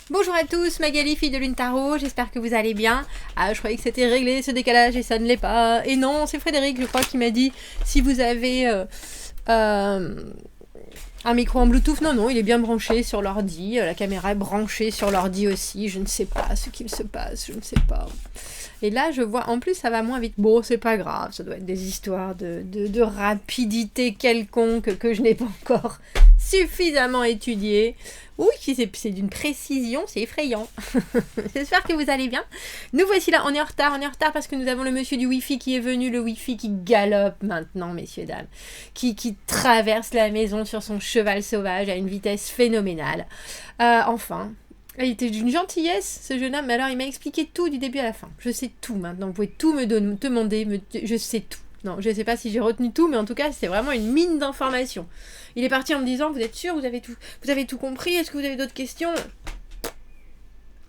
Bonjour à tous, Magali, fille de Lune Tarot, j'espère que vous allez bien. Ah, je croyais que c'était réglé ce décalage et ça ne l'est pas. Et non, c'est Frédéric, je crois, qui m'a dit si vous avez un micro en Bluetooth. Non, non, il est bien branché sur l'ordi. La caméra est branchée sur l'ordi aussi. Je ne sais pas ce qu'il se passe, je ne sais pas. Et là, je vois, en plus, ça va moins vite. Bon, c'est pas grave, ça doit être des histoires de rapidité quelconque que je n'ai pas encore suffisamment étudiées. Oui, c'est d'une précision, c'est effrayant. J'espère que vous allez bien. Nous voici là, on est en retard parce que nous avons le monsieur du Wi-Fi qui est venu, le Wi-Fi qui galope maintenant, messieurs, dames, qui traverse la maison sur son cheval sauvage à une vitesse phénoménale. Enfin... Il était d'une gentillesse, ce jeune homme, mais alors il m'a expliqué tout du début à la fin. Je sais tout maintenant, vous pouvez tout me demander, je sais tout. Non, je ne sais pas si j'ai retenu tout, mais en tout cas, c'est vraiment une mine d'informations. Il est parti en me disant, vous êtes sûr, vous avez tout compris, est-ce que vous avez d'autres questions?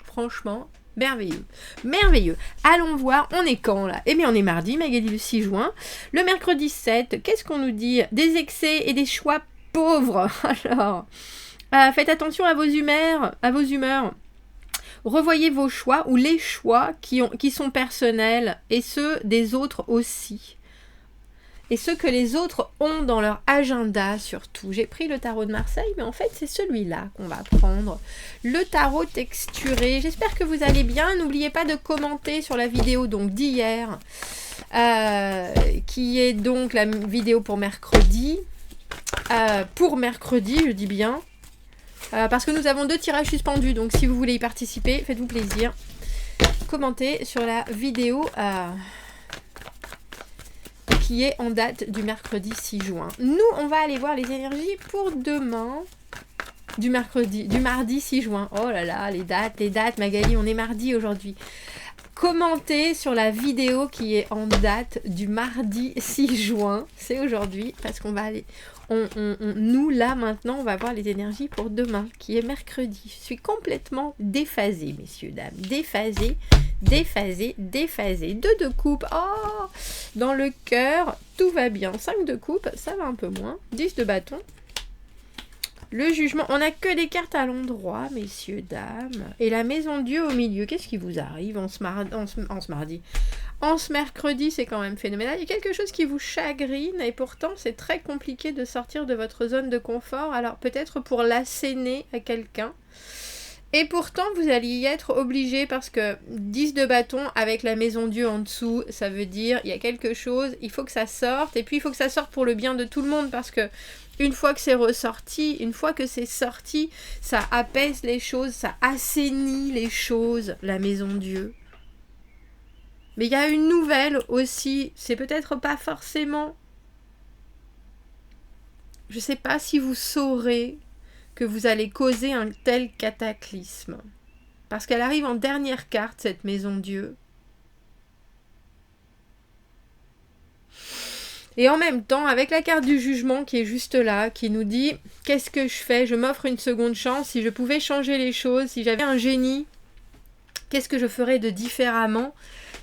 Franchement, merveilleux. Merveilleux. Allons voir, on est quand là? Eh bien, on est mardi, Magali, le 6 juin. Le mercredi 7, qu'est-ce qu'on nous dit? Des excès et des choix pauvres. Alors... faites attention à vos humeurs. Revoyez vos choix ou les choix qui sont personnels et ceux des autres aussi. Et ceux que les autres ont dans leur agenda surtout. J'ai pris le tarot de Marseille, mais en fait c'est celui-là qu'on va prendre. Le tarot texturé. J'espère que vous allez bien. N'oubliez pas de commenter sur la vidéo donc d'hier, qui est donc la vidéo pour mercredi. Je dis bien. Parce que nous avons 2 tirages suspendus, donc si vous voulez y participer, faites-vous plaisir. Commentez sur la vidéo qui est en date du mercredi 6 juin. Nous, on va aller voir les énergies pour demain, du mardi 6 juin. Oh là là, les dates, Magali, on est mardi aujourd'hui. Commentez sur la vidéo qui est en date du mardi 6 juin. C'est aujourd'hui, parce qu'on va aller... nous, là, maintenant, on va voir les énergies pour demain, qui est mercredi. Je suis complètement déphasée, messieurs, dames. Déphasée. 2 de coupe. Oh, dans le cœur, tout va bien. 5 de coupe, ça va un peu moins. 10 de bâton. Le jugement, on n'a que des cartes à l'endroit, messieurs, dames. Et la maison Dieu au milieu, qu'est-ce qui vous arrive en ce mercredi, c'est quand même phénoménal. Il y a quelque chose qui vous chagrine et pourtant c'est très compliqué de sortir de votre zone de confort. Alors peut-être pour l'asséner à quelqu'un. Et pourtant vous allez y être obligé parce que 10 de bâton avec la maison Dieu en dessous, ça veut dire il y a quelque chose, il faut que ça sorte. Et puis il faut que ça sorte pour le bien de tout le monde parce que une fois que c'est ressorti, une fois que c'est sorti, ça apaise les choses, ça assainit les choses, la maison Dieu. Mais il y a une nouvelle aussi, c'est peut-être pas forcément... Je sais pas si vous saurez que vous allez causer un tel cataclysme. Parce qu'elle arrive en dernière carte, cette maison Dieu. Et en même temps, avec la carte du jugement qui est juste là, qui nous dit « Qu'est-ce que je fais? Je m'offre une seconde chance. Si je pouvais changer les choses, si j'avais un génie, qu'est-ce que je ferais de différemment ?»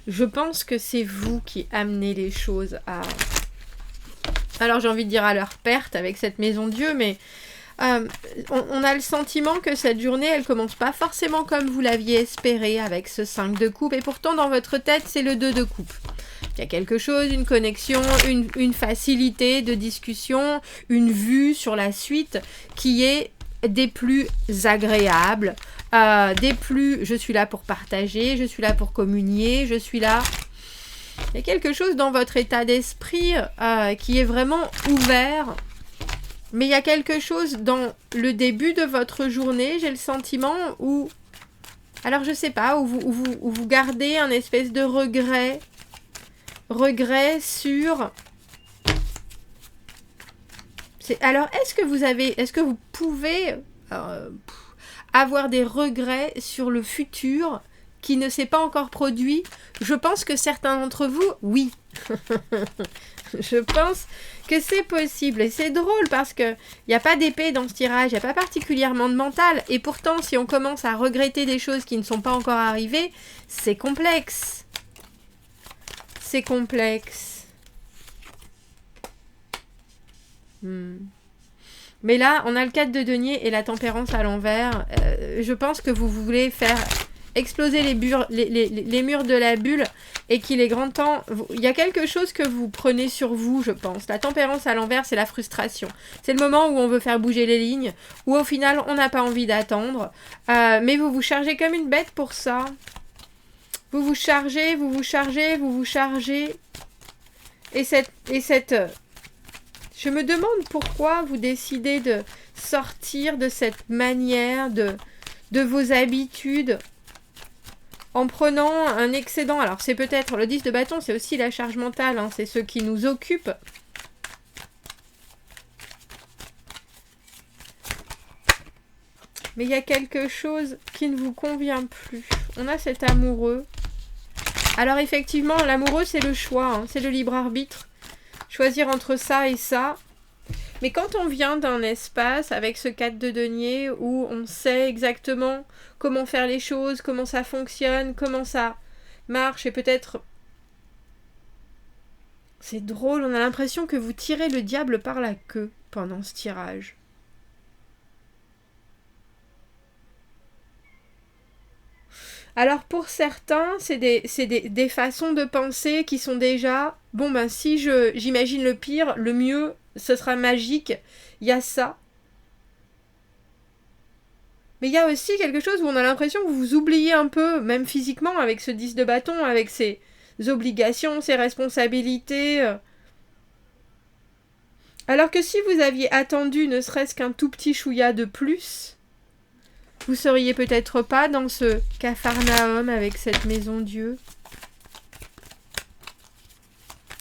Je pense que c'est vous qui amenez les choses à... Alors j'ai envie de dire à leur perte avec cette maison Dieu, mais on a le sentiment que cette journée, elle commence pas forcément comme vous l'aviez espéré avec ce 5 de coupe. Et pourtant, dans votre tête, c'est le 2 de coupe. Il y a quelque chose, une connexion, une facilité de discussion, une vue sur la suite qui est des plus agréables, des plus je suis là pour partager, je suis là pour communier, je suis là... Il y a quelque chose dans votre état d'esprit qui est vraiment ouvert, mais il y a quelque chose dans le début de votre journée, j'ai le sentiment, où... Alors je sais pas, où vous gardez un espèce de regret sur... Alors, est-ce que vous pouvez avoir des regrets sur le futur qui ne s'est pas encore produit? Je pense que certains d'entre vous, oui. Je pense que c'est possible. Et c'est drôle parce qu'il n'y a pas d'épée dans ce tirage, il n'y a pas particulièrement de mental. Et pourtant, si on commence à regretter des choses qui ne sont pas encore arrivées, c'est complexe. C'est complexe. Mais là, on a le 4 de denier et la tempérance à l'envers. Je pense que vous voulez faire exploser les murs de la bulle et qu'il est grand temps... Il y a quelque chose que vous prenez sur vous, je pense. La tempérance à l'envers, c'est la frustration. C'est le moment où on veut faire bouger les lignes, où au final, on n'a pas envie d'attendre. Mais vous vous chargez comme une bête pour ça. Vous vous chargez, vous vous chargez, vous vous chargez. Et cette... Je me demande pourquoi vous décidez de sortir de cette manière, de vos habitudes, en prenant un excédent. Alors c'est peut-être le 10 de bâton, c'est aussi la charge mentale, hein, c'est ce qui nous occupe. Mais il y a quelque chose qui ne vous convient plus. On a cet amoureux. Alors effectivement, l'amoureux c'est le choix, hein, c'est le libre arbitre. Choisir entre ça et ça. Mais quand on vient d'un espace avec ce 4 de denier où on sait exactement comment faire les choses, comment ça fonctionne, comment ça marche, et peut-être... C'est drôle, on a l'impression que vous tirez le diable par la queue pendant ce tirage. Alors pour certains, c'est des façons de penser qui sont déjà... Bon ben si j'imagine le pire, le mieux, ce sera magique. Il y a ça. Mais il y a aussi quelque chose où on a l'impression que vous vous oubliez un peu, même physiquement, avec ce 10 de bâton, avec ses obligations, ses responsabilités. Alors que si vous aviez attendu ne serait-ce qu'un tout petit chouïa de plus... Vous seriez peut-être pas dans ce Capharnaüm avec cette maison Dieu.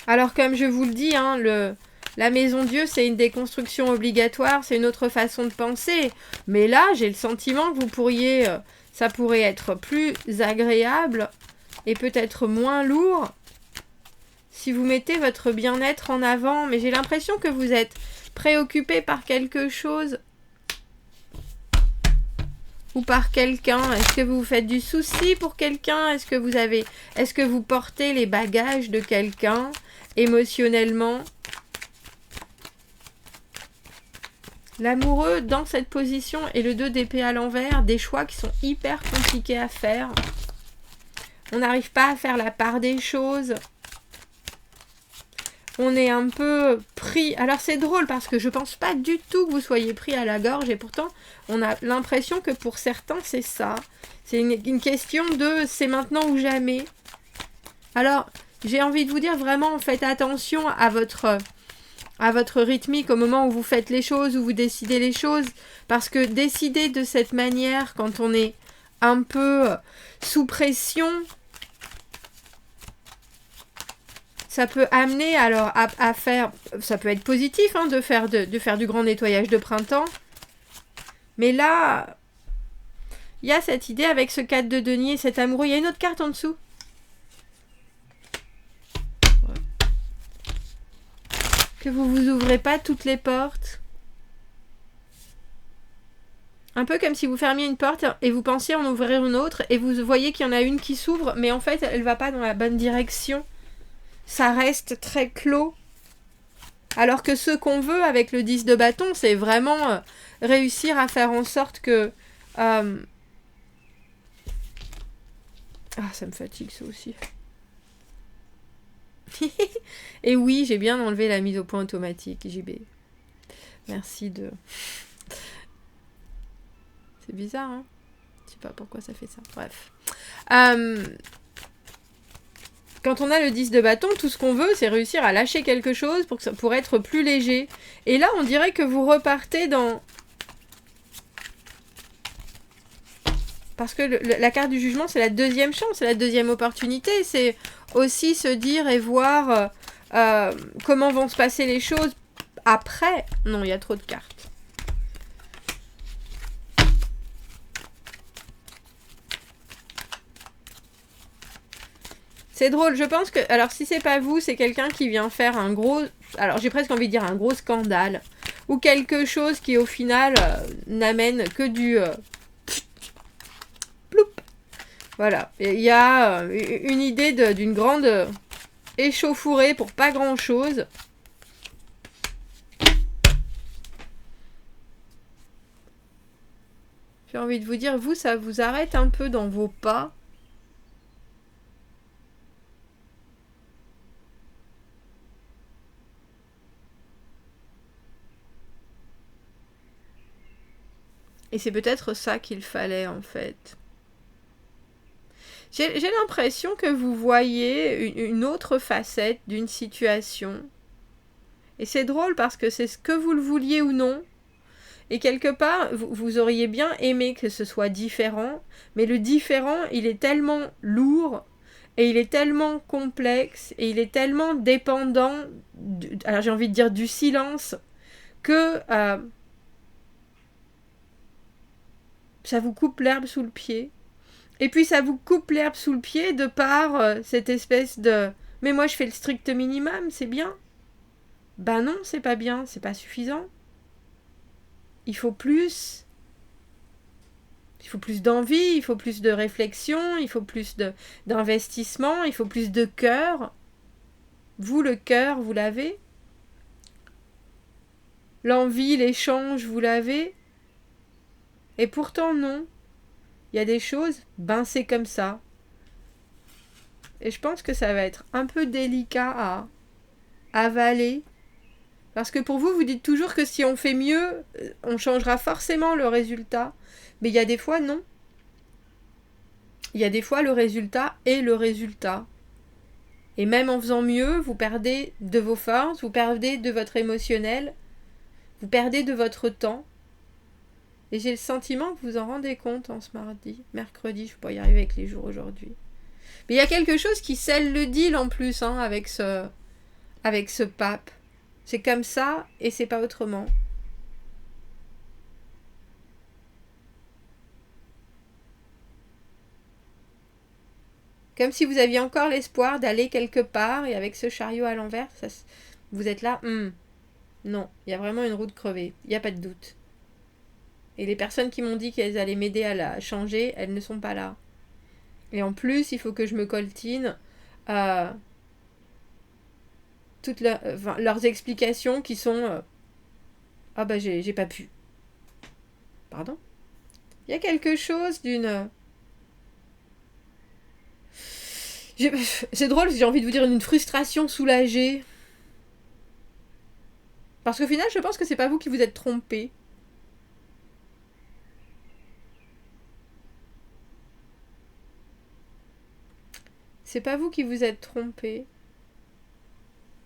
Alors comme je vous le dis, hein, la maison Dieu c'est une déconstruction obligatoire, c'est une autre façon de penser. Mais là j'ai le sentiment que vous pourriez, ça pourrait être plus agréable et peut-être moins lourd si vous mettez votre bien-être en avant. Mais j'ai l'impression que vous êtes préoccupé par quelque chose. Ou par quelqu'un. Est-ce que vous vous faites du souci pour quelqu'un? Est-ce que vous portez les bagages de quelqu'un émotionnellement? L'amoureux dans cette position et le 2 d'épée à l'envers, des choix qui sont hyper compliqués à faire. On n'arrive pas à faire la part des choses. On est un peu pris... Alors c'est drôle parce que je pense pas du tout que vous soyez pris à la gorge et pourtant on a l'impression que pour certains c'est ça. C'est une question de c'est maintenant ou jamais. Alors j'ai envie de vous dire vraiment faites attention à votre rythmique au moment où vous faites les choses, où vous décidez les choses. Parce que décider de cette manière quand on est un peu sous pression... Ça peut amener alors à faire, ça peut être positif hein, de faire du grand nettoyage de printemps. Mais là, il y a cette idée avec ce 4 de denier, cet amoureux. Il y a une autre carte en dessous. Ouais. Que vous vous ouvrez pas toutes les portes. Un peu comme si vous fermiez une porte et vous pensiez en ouvrir une autre et vous voyez qu'il y en a une qui s'ouvre, mais en fait elle va pas dans la bonne direction. Ça reste très clos. Alors que ce qu'on veut avec le 10 de bâton, c'est vraiment réussir à faire en sorte que... Ah, ça me fatigue ça aussi. Et oui, j'ai bien enlevé la mise au point automatique, JB. Merci de... C'est bizarre, hein? Je sais pas pourquoi ça fait ça. Bref. Quand on a le 10 de bâton, tout ce qu'on veut, c'est réussir à lâcher quelque chose pour être plus léger. Et là, on dirait que vous repartez dans... Parce que la carte du jugement, c'est la deuxième chance, c'est la deuxième opportunité. C'est aussi se dire et voir comment vont se passer les choses après. Non, il y a trop de cartes. C'est drôle, je pense que... Alors, si c'est pas vous, c'est quelqu'un qui vient faire un gros... Alors, j'ai presque envie de dire un gros scandale. Ou quelque chose qui, au final, n'amène que du... Ploup. Voilà. Il y a une idée d'une grande échauffourée pour pas grand-chose. J'ai envie de vous dire, vous, ça vous arrête un peu dans vos pas. Et c'est peut-être ça qu'il fallait en fait. J'ai l'impression que vous voyez une autre facette d'une situation. Et c'est drôle parce que c'est ce que vous le vouliez ou non. Et quelque part, vous auriez bien aimé que ce soit différent. Mais le différent, il est tellement lourd. Et il est tellement complexe. Et il est tellement dépendant, alors j'ai envie de dire du silence, que ça vous coupe l'herbe sous le pied. Et puis ça vous coupe l'herbe sous le pied de par cette espèce de « mais moi je fais le strict minimum, c'est bien ». Ben non, c'est pas bien, c'est pas suffisant. Il faut plus. Il faut plus d'envie, il faut plus de réflexion, il faut plus d'investissement, il faut plus de cœur. Vous, le cœur, vous l'avez. L'envie, l'échange, vous l'avez. Et pourtant, non. Il y a des choses, ben c'est comme ça. Et je pense que ça va être un peu délicat à avaler. Parce que pour vous, vous dites toujours que si on fait mieux, on changera forcément le résultat. Mais il y a des fois, non. Il y a des fois, le résultat est le résultat. Et même en faisant mieux, vous perdez de vos forces, vous perdez de votre émotionnel, vous perdez de votre temps. Et j'ai le sentiment que vous en rendez compte en ce mercredi, je peux pas y arriver avec les jours aujourd'hui. Mais il y a quelque chose qui scelle le deal en plus, hein, avec ce pape. C'est comme ça et c'est pas autrement. Comme si vous aviez encore l'espoir d'aller quelque part et avec ce chariot à l'envers, vous êtes là, non, il y a vraiment une route crevée, il n'y a pas de doute. Et les personnes qui m'ont dit qu'elles allaient m'aider à la changer, elles ne sont pas là. Et en plus, il faut que je me coltine toutes leurs explications qui sont ah bah j'ai pas pu. Pardon ? Il y a quelque chose d'une... C'est drôle, j'ai envie de vous dire une frustration soulagée. Parce qu'au final, je pense que c'est pas vous qui vous êtes trompé. C'est pas vous qui vous êtes trompé.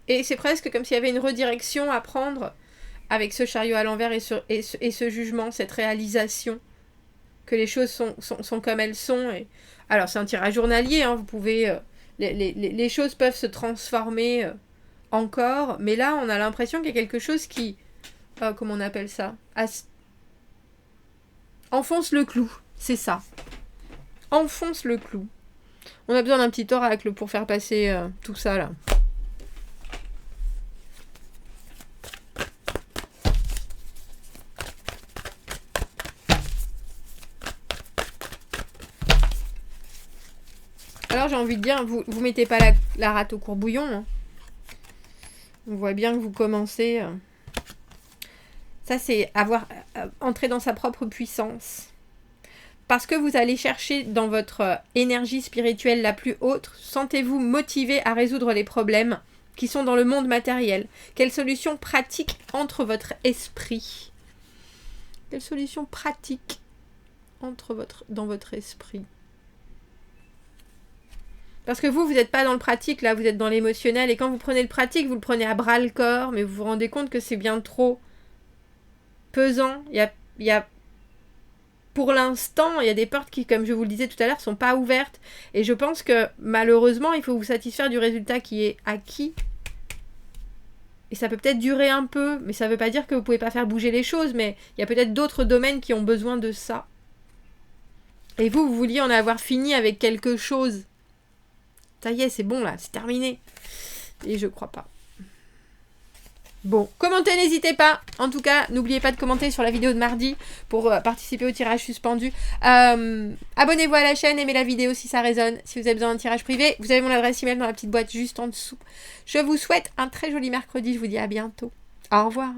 Et c'est presque comme s'il y avait une redirection à prendre avec ce chariot à l'envers et ce jugement, cette réalisation que les choses sont comme elles sont. Et... Alors, c'est un tirage journalier, hein, vous pouvez... les choses peuvent se transformer encore, mais là, on a l'impression qu'il y a quelque chose qui... comment on appelle ça ? Enfonce le clou, c'est ça. Enfonce le clou. On a besoin d'un petit oracle pour faire passer tout ça, là. Alors, j'ai envie de dire, vous mettez pas la rate au courbouillon. Hein. On voit bien que vous commencez... Ça, c'est entrer dans sa propre puissance. Parce que vous allez chercher dans votre énergie spirituelle la plus haute, sentez-vous motivé à résoudre les problèmes qui sont dans le monde matériel. Quelle solution pratique entre votre esprit ? Quelle solution pratique entre dans votre esprit ? Parce que vous n'êtes pas dans le pratique, là, vous êtes dans l'émotionnel. Et quand vous prenez le pratique, vous le prenez à bras-le-corps, mais vous vous rendez compte que c'est bien trop pesant. Il y a pour l'instant, il y a des portes qui, comme je vous le disais tout à l'heure, sont pas ouvertes. Et je pense que, malheureusement, il faut vous satisfaire du résultat qui est acquis. Et ça peut peut-être durer un peu, mais ça ne veut pas dire que vous ne pouvez pas faire bouger les choses, mais il y a peut-être d'autres domaines qui ont besoin de ça. Et vous vouliez en avoir fini avec quelque chose. Ça y est, c'est bon là, c'est terminé. Et je crois pas. Bon, commentez, n'hésitez pas. En tout cas, n'oubliez pas de commenter sur la vidéo de mardi pour participer au tirage suspendu. Abonnez-vous à la chaîne, aimez la vidéo si ça résonne. Si vous avez besoin d'un tirage privé, vous avez mon adresse email dans la petite boîte juste en dessous. Je vous souhaite un très joli mercredi. Je vous dis à bientôt. Au revoir.